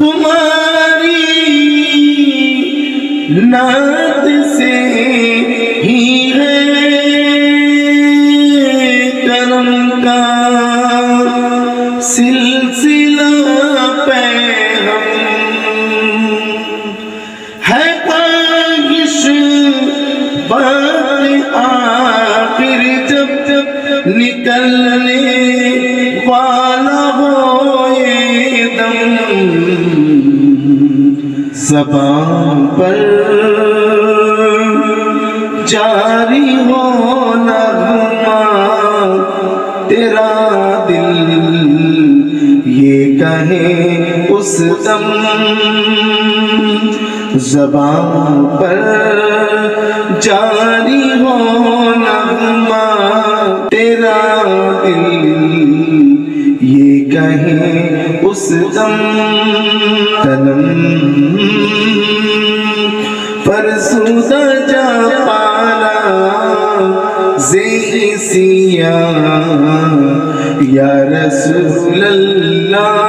تمہاری نعت سے ہی ہے کرم کا سلسلہ پیغام ہے خواہش بات آخر جب نکلنے والا ہو یہ دم زبان پر جاری ہو نغمہ تیرا دل یہ کہے اس دم زبان پر جاری ہو نغمہ تیرا دل یہ کہے اس دم تنم فرسودہ جا پالا زی سیاں یا رسول اللہ